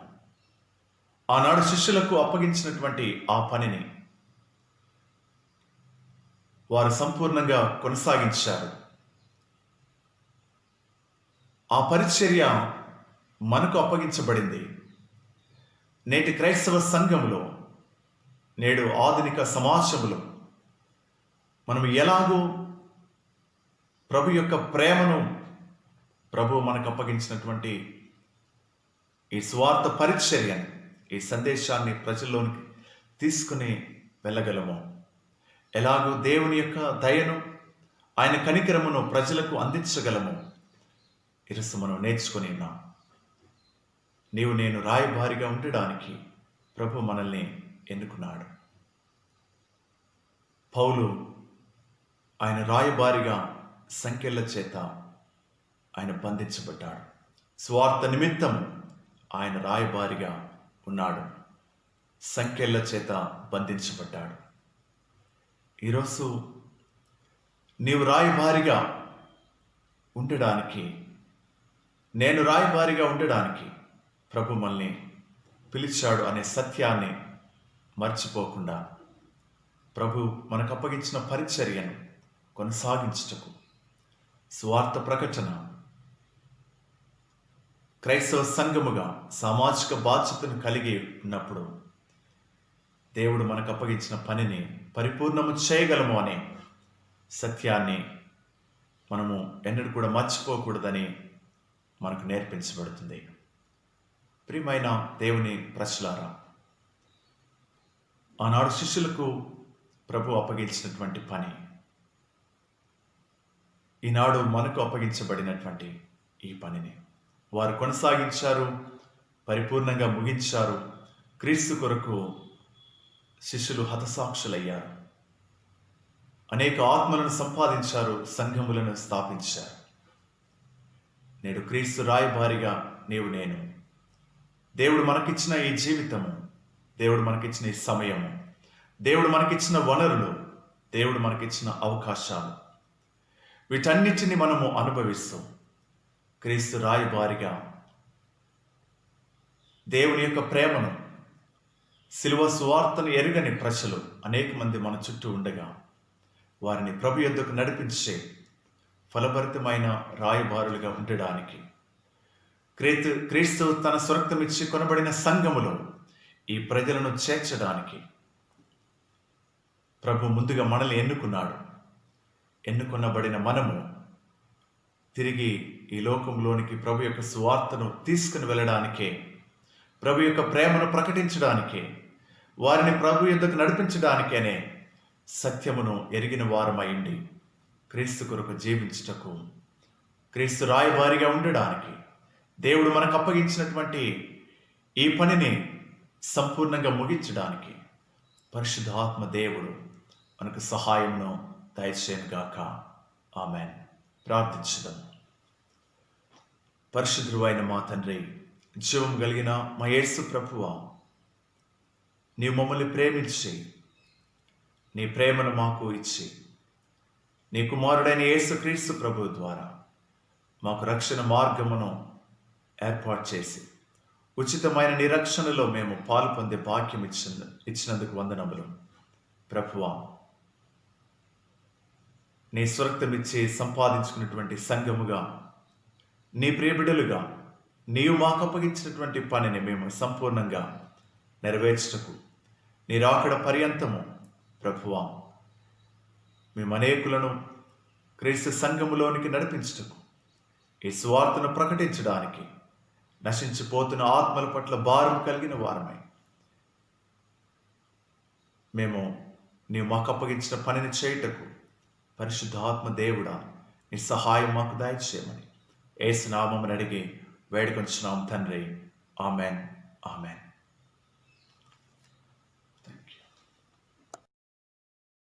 ఆనాడు శిష్యులకు అప్పగించినటువంటి ఆ పనిని వారు సంపూర్ణంగా కొనసాగించారు. ఆ పరిచర్య మనకు అప్పగించబడింది. నేటి క్రైస్తవ సంఘములో, నేడు ఆధునిక సమాజములో మనం ఎలాగూ ప్రభు యొక్క ప్రేమను, ప్రభు మనకు అప్పగించినటువంటి ఈ స్వార్థ పరిచర్యను, ఈ సందేశాన్ని ప్రజల్లోనికి తీసుకుని వెళ్ళగలము, ఎలాగూ దేవుని యొక్క దయను, ఆయన కనికరమును ప్రజలకు అందించగలము ఈరోజు మనం నేర్చుకొని ఉన్నాం. నేను రాయబారిగా ఉండడానికి ప్రభు మనల్ని ఎన్నుకున్నాడు. పౌలు ఆయన రాయబారిగా సంఖ్యల చేత ఆయన బంధించబడ్డాడు. స్వార్థ నిమిత్తం ఆయన రాయబారిగా ఉన్నాడు, సంఖ్యల చేత బంధించబడ్డాడు. ఈరోజు నీవు రాయబారిగా ఉండడానికి, నేను రాయబారిగా ఉండడానికి ప్రభు మనల్ని పిలిచాడు అనే సత్యాన్ని మర్చిపోకుండా ప్రభు మనకు అప్పగించిన పరిచర్యను కొనసాగించుటకు, స్వార్థ ప్రకటన, క్రైస్తవ సంఘముగా సామాజిక బాధ్యతను కలిగి ఉన్నప్పుడు దేవుడు మనకు అప్పగించిన పనిని పరిపూర్ణము చేయగలము అనే సత్యాన్ని మనము ఎన్నడూ కూడా మర్చిపోకూడదని మనకు నేర్పించబడుతుంది. ప్రియమైన దేవుని ప్రజలారా, ఆనాడు శిష్యులకు ప్రభు అప్పగించినటువంటి పని ఈనాడు మనకు అప్పగించబడినటువంటి ఈ పనిని వారు కొనసాగించారు, పరిపూర్ణంగా ముగించారు. క్రీస్తు కొరకు శిష్యులు హతసాక్షులయ్యారు, అనేక ఆత్మలను సంపాదించారు, సంఘములను స్థాపించారు. నేడు క్రీస్తు రాయబారిగా నేను, దేవుడు మనకిచ్చిన ఈ జీవితము, దేవుడు మనకిచ్చిన ఈ సమయము, దేవుడు మనకిచ్చిన వనరులు, దేవుడు మనకిచ్చిన అవకాశాలు, వీటన్నిటిని మనము అనుభవిస్తూ క్రీస్తు రాయబారిగా దేవుని యొక్క ప్రేమను, శిలువ సువార్తను ఎరుగని ప్రజలు అనేక మంది మన చుట్టూ ఉండగా వారిని ప్రభు యొద్దకు నడిపించే ఫలభరితమైన రాయబారులుగా ఉండడానికి, క్రీస్తు తన స్వరక్తమిచ్చి కొనబడిన సంఘములో ఈ ప్రజలను చేర్చడానికి ప్రభు ముందుగా మనల్ని ఎన్నుకున్నాడు. ఎన్నుకొనబడిన మనము తిరిగి ఈ లోకంలోనికి ప్రభు యొక్క సువార్తను తీసుకుని వెళ్ళడానికే, ప్రభు యొక్క ప్రేమను ప్రకటించడానికే, వారిని ప్రభు యొద్దకు నడిపించడానికేనే సత్యమును ఎరిగిన వారమైండి క్రీస్తు కొరకు జీవించుటకు, క్రీస్తు రాయబారిగా ఉండడానికి, దేవుడు మనకు అప్పగించినటువంటి ఈ పనిని సంపూర్ణంగా ముగించడానికి పరిశుద్ధాత్మ దేవుడు మనకు సహాయమును దయచేయనుగాక. ఆమెన్. ప్రార్థించుదాం. పరిశుద్ధుడైన మా తండ్రి, జీవం కలిగిన మా యేసు ప్రభువా, నీవు మమ్మల్ని ప్రేమించి నీ ప్రేమను మాకు ఇచ్చి నీ కుమారుడైన యేసుక్రీస్తు ప్రభు ద్వారా మాకు రక్షణ మార్గమును ఏర్పాటు చేసి ఉచితమైన నిరక్షణలో మేము పాలు పొందే భాగ్యం ఇచ్చినందుకు వందనములు. ప్రభువా, నీ స్వరక్తమిచ్చి సంపాదించుకున్నటువంటి సంఘముగా, నీ ప్రియబిడలుగా నీవు మాకు అప్పగించినటువంటి పనిని మేము సంపూర్ణంగా నెరవేర్చుటకు నీ రాకడ పర్యంతము ప్రభువా మేము అనేకులను క్రీస్తు సంఘములోనికి నడిపించుటకు, ఈ సువార్తను ప్రకటించడానికి, నశించిపోతున్న ఆత్మల పట్ల భారం కలిగిన వారమై మేము నీవు మాకు అప్పగించిన పనిని చేయుటకు పరిశుద్ధాత్మ దేవుడా నీ సహాయం మాకు దయచేయమని యేసు నామమున అడిగి వేడుకొంచున్నాం తండ్రి. ఆమెన్. ఆమెన్.